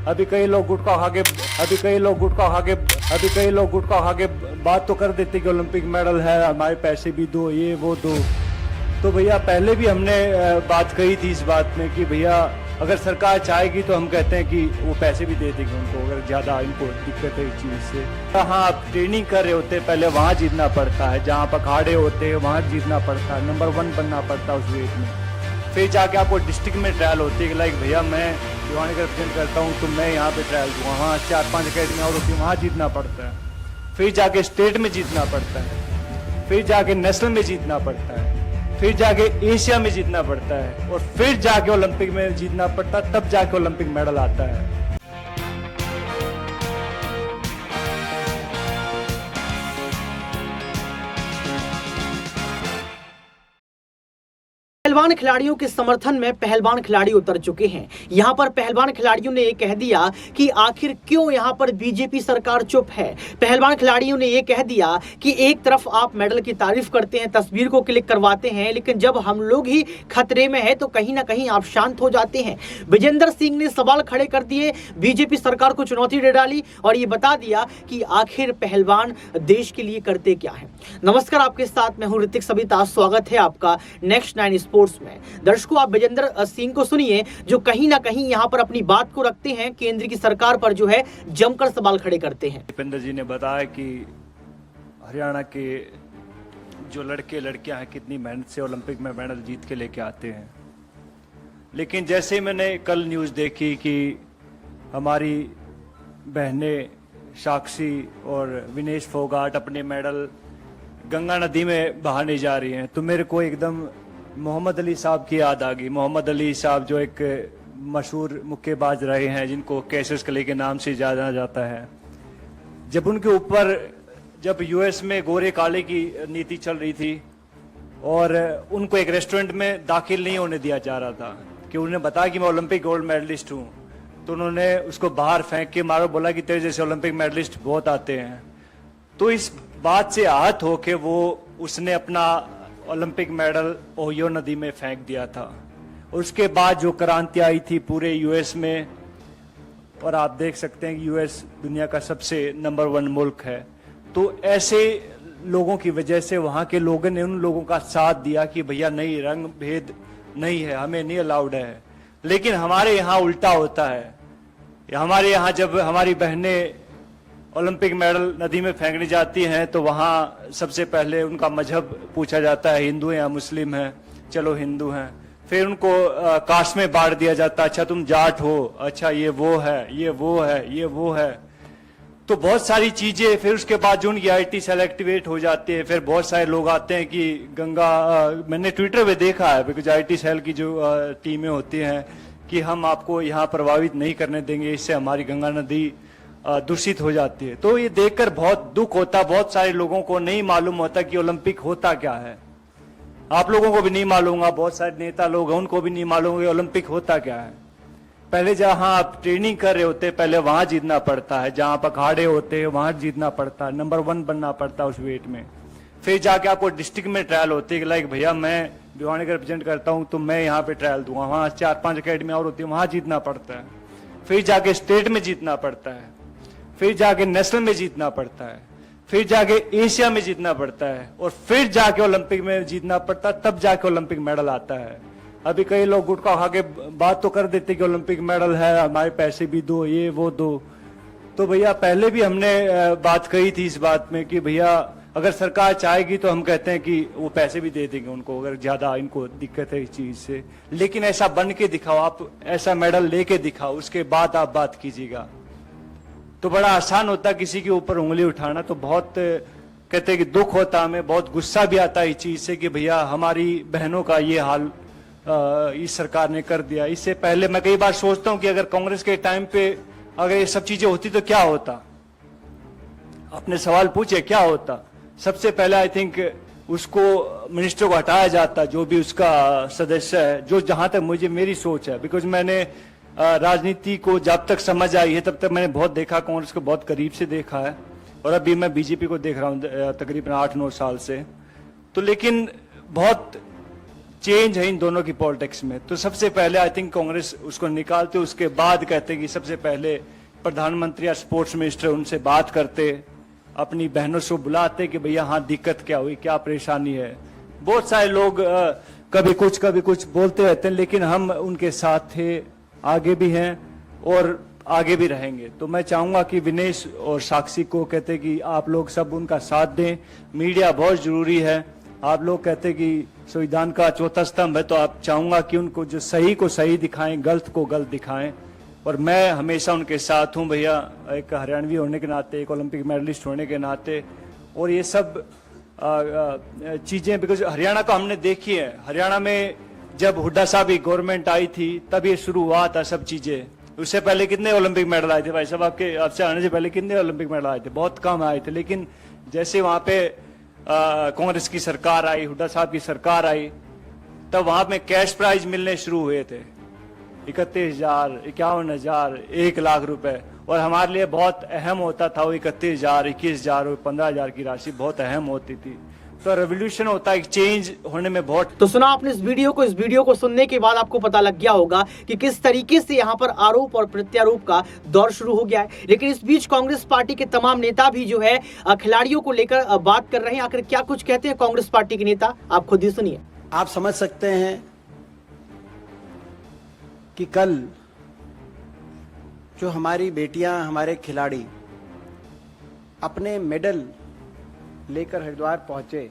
अभी कई लोग गुटखा खा के अभी कई लोग गुटखा खा के अभी कई लोग गुटखा खा के बात तो कर देते कि ओलंपिक मेडल है, हमारे पैसे भी दो, ये वो दो। तो भैया पहले भी हमने बात कही थी इस बात में कि भैया अगर सरकार चाहेगी तो हम कहते हैं कि वो पैसे भी दे देंगे उनको, अगर ज़्यादा इनको दिक्कत है इस चीज़ से। हाँ, आप ट्रेनिंग कर रहे होते पहले वहाँ जीतना पड़ता है, जहाँ पर अखाड़े होते हैं वहाँ जीतना पड़ता है, नंबर 1 बनना पड़ता है उस वेट में। फिर जाके आपको डिस्ट्रिक्ट में ट्रायल होती है कि लाइक भैया मैं भिवानी का रिप्रेजेंट करता हूँ तो मैं यहाँ पे ट्रायल दूंगा, वहाँ 4-5 अकेडमी और होती है वहाँ जीतना पड़ता है। फिर जाके स्टेट में जीतना पड़ता है, फिर जाके नेशनल में जीतना पड़ता है, फिर जाके एशिया में जीतना पड़ता है और फिर जाके ओलंपिक में जीतना पड़ता है, तब जाके ओलंपिक मेडल आता है। पहलवान खिलाड़ियों के समर्थन में पहलवान खिलाड़ी उतर चुके हैं। यहां पर पहलवान खिलाड़ियों ने ये कह दिया कि आखिर क्यों यहां पर बीजेपी सरकार चुप है। पहलवान खिलाड़ियों ने ये कह दिया कि एक तरफ आप मेडल की तारीफ करते हैं, तस्वीर को क्लिक करवाते हैं, लेकिन जब हम लोग ही खतरे में है तो कहीं ना कहीं आप शांत हो जाते हैं। विजेंद्र सिंह ने सवाल खड़े कर दिए, बीजेपी सरकार को चुनौती दे डाली और ये बता दिया कि आखिर पहलवान देश के लिए करते क्या है। नमस्कार, आपके साथ मैं हूं ऋतिक सविता। स्वागत है आपका नेक्स्ट 9 स्पोर्ट्स में। दर्शकों, आप विजेंद्र सिंह को सुनिए जो कहीं ना कहीं यहां पर अपनी बात को रखते हैं, केंद्र की सरकार पर जो है जमकर सवाल खड़े करते हैं। दीपेंद्र जी ने बताया कि हरियाणा के जो लड़के लड़कियां हैं कितनी मेहनत से ओलंपिक में मेडल जीत के लेके आते हैं, लेकिन जैसे ही मैंने कल न्यूज़ देखी कि हमारी बहनें साक्षी और विनेश फोगाट अपने मेडल गंगा नदी में बहाने जा रही हैं, तो मेरे को एकदम मोहम्मद अली साहब की याद आ गई। मोहम्मद अली साहब जो एक मशहूर मुक्केबाज रहे हैं, जिनको कैसियस क्ले के नाम से जाना जाता है। जब उनके ऊपर जब यूएस में गोरे काले की नीति चल रही थी और उनको एक रेस्टोरेंट में दाखिल नहीं होने दिया जा रहा था कि उन्हें बताया कि मैं ओलंपिक गोल्ड मेडलिस्ट हूँ, तो उन्होंने उसको बाहर फेंक के मारो, बोला कि तेरे जैसे ओलंपिक मेडलिस्ट बहुत आते हैं। तो इस बात से आहत होके वो उसने अपना ओलंपिक मेडल ओहियो नदी में फेंक दिया था। और उसके बाद जो क्रांति आई थी पूरे यूएस में, और आप देख सकते हैं कि यूएस दुनिया का सबसे नंबर 1 मुल्क है, तो ऐसे लोगों की वजह से वहाँ के लोगों ने उन लोगों का साथ दिया कि भैया नहीं, रंग भेद नहीं है, हमें नहीं अलाउड है। लेकिन हमारे यहाँ उल्टा होता है। हमारे यहाँ जब हमारी बहनें ओलंपिक मेडल नदी में फेंकने जाती हैं तो वहाँ सबसे पहले उनका मजहब पूछा जाता है, हिंदू हैं या मुस्लिम हैं, चलो हिंदू हैं। फिर उनको कास्ट में बांट दिया जाता है, अच्छा तुम जाट हो, अच्छा ये वो है, ये वो है, ये वो है। तो बहुत सारी चीजें, फिर उसके बाद जो उनकी आईटी सेल एक्टिवेट हो जाती है, फिर बहुत सारे लोग आते हैं कि गंगा मैंने ट्विटर पे देखा है, बिकॉज आईटी सेल की जो टीमें होती हैं कि हम आपको यहाँ प्रभावित नहीं करने देंगे, इससे हमारी गंगा नदी दूषित हो जाती है। तो ये देखकर बहुत दुख होता। बहुत सारे लोगों को नहीं मालूम होता कि ओलंपिक होता क्या है। आप लोगों को भी नहीं मालूम होगा, बहुत सारे नेता लोग हैं उनको भी नहीं मालूम कि ओलंपिक होता क्या है। पहले जहां आप ट्रेनिंग कर रहे होते पहले वहां जीतना पड़ता है, जहां पर अखाड़े होते हैं वहां जीतना पड़ता है, नंबर 1 बनना पड़ता है उस वेट में। फिर जाके आपको डिस्ट्रिक्ट में ट्रायल होती है कि लाइक भैया मैं भिवानी का रिप्रेजेंट करता हूँ तो मैं यहाँ पे ट्रायल दूंगा, वहाँ 4-5 अकेडमी और होती है वहां जीतना पड़ता है। फिर जाके स्टेट में जीतना पड़ता है, फिर जाके नेशनल में जीतना पड़ता है, फिर जाके एशिया में जीतना पड़ता है और फिर जाके ओलंपिक में जीतना पड़ता है, तब जाके ओलंपिक मेडल आता है। अभी कई लोग गुटखा खा के बात तो कर देते कि ओलंपिक मेडल है, हमारे पैसे भी दो, ये वो दो। तो भैया पहले भी हमने बात कही थी इस बात में कि भैया अगर सरकार चाहेगी तो हम कहते हैं कि वो पैसे भी दे देंगे उनको, अगर ज्यादा इनको दिक्कत है इस चीज से। लेकिन ऐसा बन के दिखाओ, आप ऐसा मेडल लेके दिखाओ, उसके बाद आप बात कीजिएगा। तो बड़ा आसान होता किसी के ऊपर उंगली उठाना। तो बहुत कहते हैं कि दुख होता, हमें बहुत गुस्सा भी आता है इस चीज से कि भैया हमारी बहनों का ये हाल इस सरकार ने कर दिया। इससे पहले मैं कई बार सोचता हूं कि अगर कांग्रेस के टाइम पे अगर ये सब चीजें होती तो क्या होता। अपने सवाल पूछे क्या होता। सबसे पहले आई थिंक उसको मिनिस्टर को हटाया जाता, जो भी उसका सदस्य है, जो जहां तक मुझे मेरी सोच है। बिकॉज मैंने राजनीति को जब तक समझ आई है तब तक मैंने बहुत देखा, कांग्रेस को बहुत करीब से देखा है और अभी मैं बीजेपी को देख रहा हूँ तकरीबन 8-9 साल से। तो लेकिन बहुत चेंज है इन दोनों की पॉलिटिक्स में। तो सबसे पहले आई थिंक कांग्रेस उसको निकालते, उसके बाद कहते कि सबसे पहले प्रधानमंत्री या स्पोर्ट्स मिनिस्टर उनसे बात करते, अपनी बहनों से बुलाते कि भैया हाँ दिक्कत क्या हुई, क्या परेशानी है। बहुत सारे लोग कभी कुछ बोलते रहते हैं, लेकिन हम उनके साथ थे, आगे भी हैं और आगे भी रहेंगे। तो मैं चाहूंगा कि विनेश और साक्षी को कहते कि आप लोग सब उनका साथ दें। मीडिया बहुत जरूरी है। आप लोग कहते कि संविधान का चौथा स्तंभ है, तो आप चाहूंगा कि उनको जो सही को सही दिखाएं, गलत को गलत दिखाएं। और मैं हमेशा उनके साथ हूं भैया, एक हरियाणवी होने के नाते, एक ओलंपिक मेडलिस्ट होने के नाते। और ये सब चीजें बिकॉज हरियाणा को हमने देखी है। हरियाणा में जब हुड्डा साहब की गवर्नमेंट आई थी तब ये शुरू हुआ था सब चीजें। उससे पहले कितने ओलंपिक मेडल आए थे भाई साहब? आपसे आने से पहले कितने ओलंपिक मेडल आए थे? बहुत कम आए थे। लेकिन जैसे वहां पे कांग्रेस की सरकार आई, हुड्डा साहब की सरकार आई, तब वहां पे कैश प्राइज मिलने शुरू हुए थे, 31,000, 51,000, 1,00,000 रुपए। और हमारे लिए बहुत अहम होता था वो 31,000, 21,000 और 15,000 की राशि बहुत अहम होती थी। तो रेवोल्यूशन होता है, चेंज होने में बहुत। तो सुना आपने इस वीडियो को सुनने के बाद आपको पता लग गया होगा कि किस तरीके से यहाँ पर आरोप और प्रत्यारोप का दौर शुरू हो गया है। लेकिन इस बीच कांग्रेस पार्टी के तमाम नेता भी जो है खिलाड़ियों को लेकर बात कर रहे हैं। आखिर क्या कुछ कहते हैं कांग्रेस पार्टी के नेता, आप खुद ही सुनिए। आप समझ सकते हैं कि कल जो हमारी बेटियां, हमारे खिलाड़ी अपने मेडल लेकर हरिद्वार पहुंचे,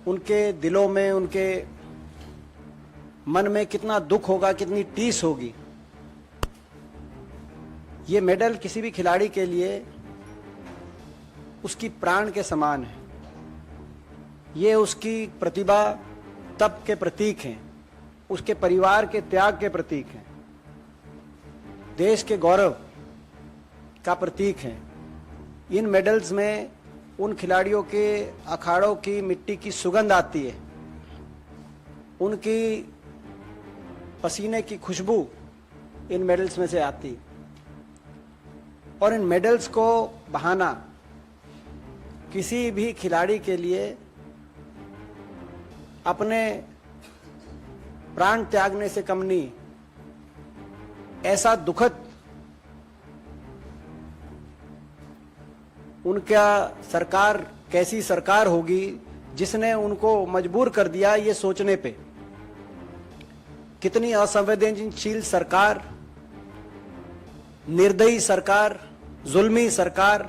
उनके दिलों में, उनके मन में कितना दुख होगा, कितनी टीस होगी। ये मेडल किसी भी खिलाड़ी के लिए उसकी प्राण के समान है। ये उसकी प्रतिभा तप के प्रतीक हैं, उसके परिवार के त्याग के प्रतीक हैं, देश के गौरव का प्रतीक हैं। इन मेडल्स में उन खिलाड़ियों के अखाड़ों की मिट्टी की सुगंध आती है, उनकी पसीने की खुशबू इन मेडल्स में से आती। और इन मेडल्स को बहाना किसी भी खिलाड़ी के लिए अपने प्राण त्यागने से कम नहीं। ऐसा दुखद उनका सरकार, कैसी सरकार होगी जिसने उनको मजबूर कर दिया ये सोचने पे। कितनी असंवेदनशील सरकार, निर्दयी सरकार, जुल्मी सरकार,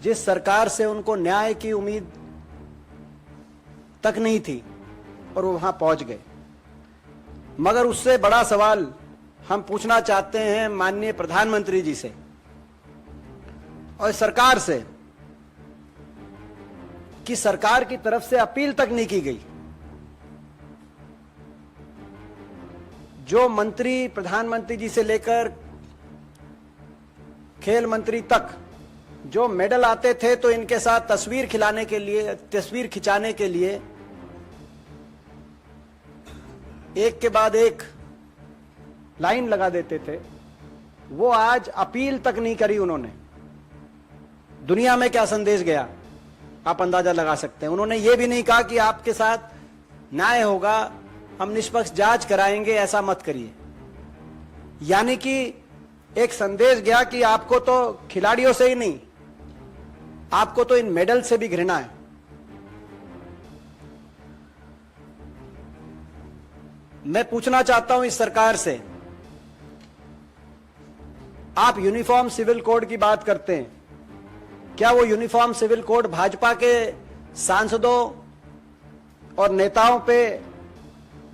जिस सरकार से उनको न्याय की उम्मीद तक नहीं थी और वो वहां पहुंच गए। मगर उससे बड़ा सवाल हम पूछना चाहते हैं माननीय प्रधानमंत्री जी से और सरकार से कि सरकार की तरफ से अपील तक नहीं की गई। जो मंत्री, प्रधानमंत्री जी से लेकर खेल मंत्री तक जो मेडल आते थे तो इनके साथ तस्वीर खिंचाने के लिए एक के बाद एक लाइन लगा देते थे। वो आज अपील तक नहीं करी उन्होंने। दुनिया में क्या संदेश गया आप अंदाजा लगा सकते हैं। उन्होंने ये भी नहीं कहा कि आपके साथ न्याय होगा, हम निष्पक्ष जांच कराएंगे, ऐसा मत करिए। यानी कि एक संदेश गया कि आपको तो खिलाड़ियों से ही नहीं, आपको तो इन मेडल से भी घृणा है। मैं पूछना चाहता हूं इस सरकार से, आप यूनिफॉर्म सिविल कोड की बात करते हैं, क्या वो यूनिफॉर्म सिविल कोड भाजपा के सांसदों और नेताओं पे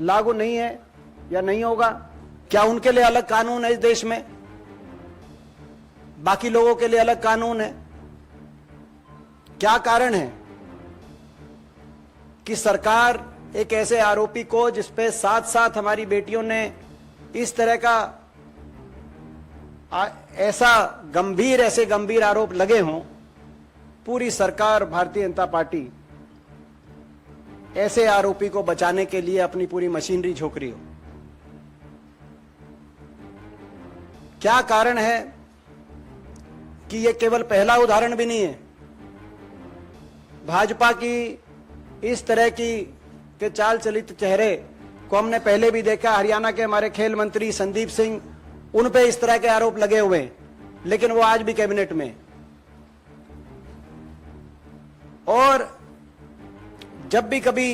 लागू नहीं है या नहीं होगा? क्या उनके लिए अलग कानून है इस देश में, बाकी लोगों के लिए अलग कानून है? क्या कारण है कि सरकार एक ऐसे आरोपी को, जिसपे साथ साथ हमारी बेटियों ने इस तरह का ऐसे गंभीर आरोप लगे हों, पूरी सरकार भारतीय जनता पार्टी ऐसे आरोपी को बचाने के लिए अपनी पूरी मशीनरी झोंक रही हो? क्या कारण है कि यह केवल पहला उदाहरण भी नहीं है। भाजपा की इस तरह की के चाल चलित चेहरे को हमने पहले भी देखा। हरियाणा के हमारे खेल मंत्री संदीप सिंह, उन पे इस तरह के आरोप लगे हुए हैं, लेकिन वो आज भी कैबिनेट में। और जब भी कभी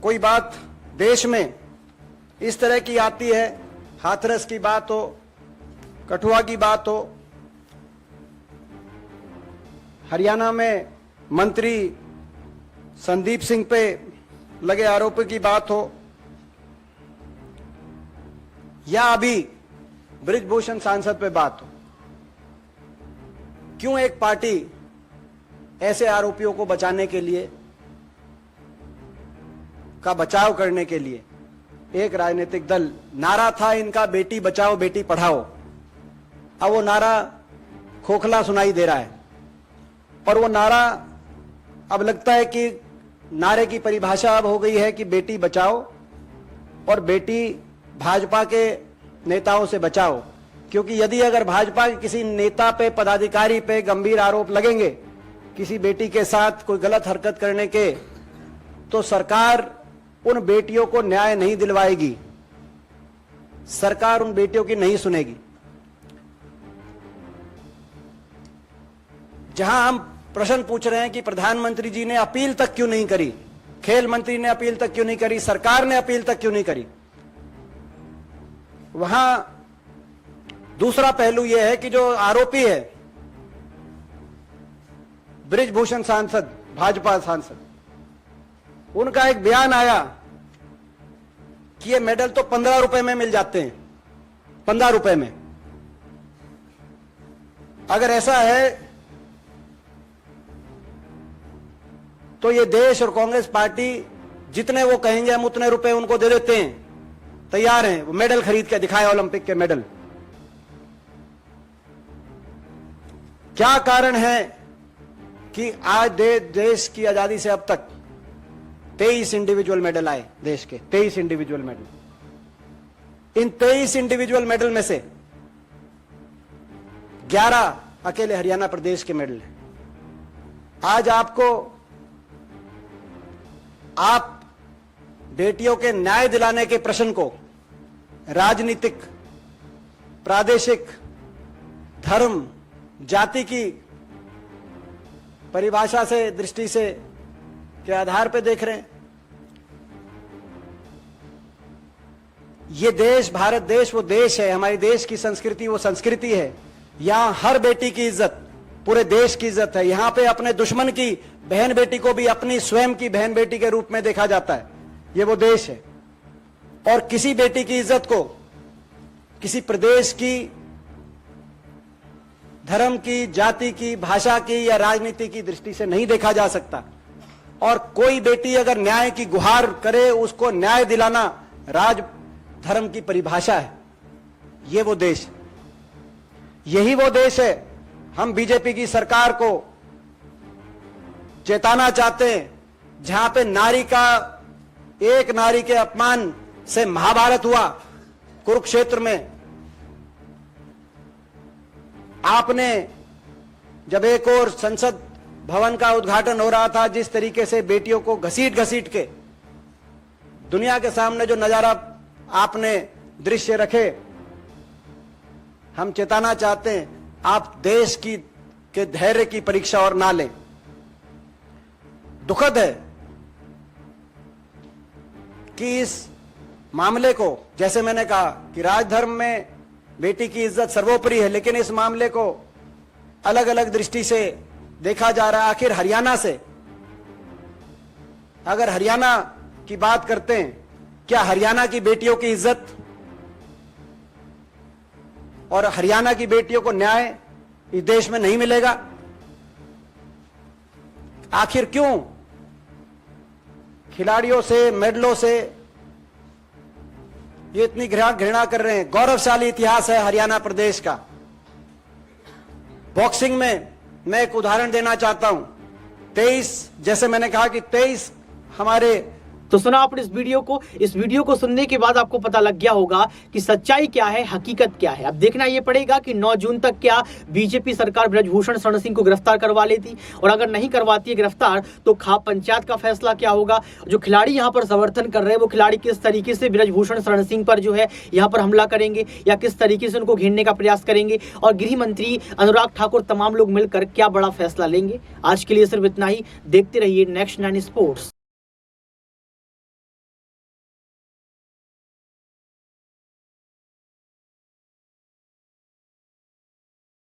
कोई बात देश में इस तरह की आती है, हाथरस की बात हो, कठुआ की बात हो, हरियाणा में मंत्री संदीप सिंह पे लगे आरोपों की बात हो, या अभी बृजभूषण सांसद पे बात हो, क्यों एक पार्टी ऐसे आरोपियों को बचाने के लिए, का बचाव करने के लिए, एक राजनीतिक दल, नारा था इनका बेटी बचाओ बेटी पढ़ाओ, अब वो नारा खोखला सुनाई दे रहा है। और वो नारा अब लगता है कि नारे की परिभाषा अब हो गई है कि बेटी बचाओ और बेटी भाजपा के नेताओं से बचाओ। क्योंकि यदि अगर भाजपा के किसी नेता पे, पदाधिकारी पे गंभीर आरोप लगेंगे किसी बेटी के साथ कोई गलत हरकत करने के, तो सरकार उन बेटियों को न्याय नहीं दिलवाएगी, सरकार उन बेटियों की नहीं सुनेगी। जहां हम प्रश्न पूछ रहे हैं कि प्रधानमंत्री जी ने अपील तक क्यों नहीं करी, खेल मंत्री ने अपील तक क्यों नहीं करी, सरकार ने अपील तक क्यों नहीं करी, वहां दूसरा पहलू यह है कि जो आरोपी है बृजभूषण सांसद, भाजपा सांसद, उनका एक बयान आया कि ये मेडल तो 15 रुपए में मिल जाते हैं, 15 रुपए में। अगर ऐसा है तो ये देश और कांग्रेस पार्टी जितने वो कहेंगे हम उतने रुपए उनको दे देते हैं, तैयार हैं, वो मेडल खरीद के दिखाए, ओलंपिक के मेडल। क्या कारण है कि आज देश की आजादी से अब तक 23 इंडिविजुअल मेडल आए, देश के 23 इंडिविजुअल मेडल। इन 23 इंडिविजुअल मेडल में से 11 अकेले हरियाणा प्रदेश के मेडल हैं। आज आप बेटियों के न्याय दिलाने के प्रश्न को राजनीतिक, प्रादेशिक, धर्म, जाति की परिभाषा से, दृष्टि से के आधार पर देख रहे हैं। ये देश, भारत देश वो देश है, हमारी देश की संस्कृति वो संस्कृति है। यहां हर बेटी की इज्जत पूरे देश की इज्जत है। यहां पे अपने दुश्मन की बहन बेटी को भी अपनी स्वयं की बहन बेटी के रूप में देखा जाता है। ये वो देश है। और किसी बेटी की इज्जत को किसी प्रदेश की, धर्म की, जाति की, भाषा की या राजनीति की दृष्टि से नहीं देखा जा सकता। और कोई बेटी अगर न्याय की गुहार करे, उसको न्याय दिलाना राज धर्म की परिभाषा है। ये वो देश, यही वो देश है। हम बीजेपी की सरकार को चेताना चाहते हैं, जहां पे नारी का, एक नारी के अपमान से महाभारत हुआ कुरुक्षेत्र में। आपने जब एक और संसद भवन का उद्घाटन हो रहा था, जिस तरीके से बेटियों को घसीट घसीट के दुनिया के सामने जो नजारा आपने दृश्य रखे, हम चेताना चाहते हैं आप देश की के धैर्य की परीक्षा और ना लें। दुखद है कि इस मामले को, जैसे मैंने कहा कि राजधर्म में बेटी की इज्जत सर्वोपरि है, लेकिन इस मामले को अलग अलग दृष्टि से देखा जा रहा है। आखिर हरियाणा से, अगर हरियाणा की बात करते हैं, क्या हरियाणा की बेटियों की इज्जत और हरियाणा की बेटियों को न्याय इस देश में नहीं मिलेगा? आखिर क्यों खिलाड़ियों से, मेडलों से ये इतनी घृणा कर रहे हैं? गौरवशाली इतिहास है हरियाणा प्रदेश का। बॉक्सिंग में मैं एक उदाहरण देना चाहता हूं। 23, जैसे मैंने कहा कि 23 हमारे तो सुना आपने इस वीडियो को सुनने के बाद आपको पता लग गया होगा कि सच्चाई क्या है, हकीकत क्या है। अब देखना ये पड़ेगा कि 9 जून तक क्या बीजेपी सरकार ब्रजभूषण शरण सिंह को गिरफ्तार करवा लेती, और अगर नहीं करवाती है गिरफ्तार तो खाप पंचायत का फैसला क्या होगा। जो खिलाड़ी यहाँ पर समर्थन कर रहे हैं वो खिलाड़ी किस तरीके से ब्रजभूषण शरण सिंह पर जो है यहाँ पर हमला करेंगे या किस तरीके से उनको घेरने का प्रयास करेंगे, और गृह मंत्री अनुराग ठाकुर तमाम लोग मिलकर क्या बड़ा फैसला लेंगे। आज के लिए सिर्फ इतना ही। देखते रहिए नेक्स्ट 9 स्पोर्ट्स।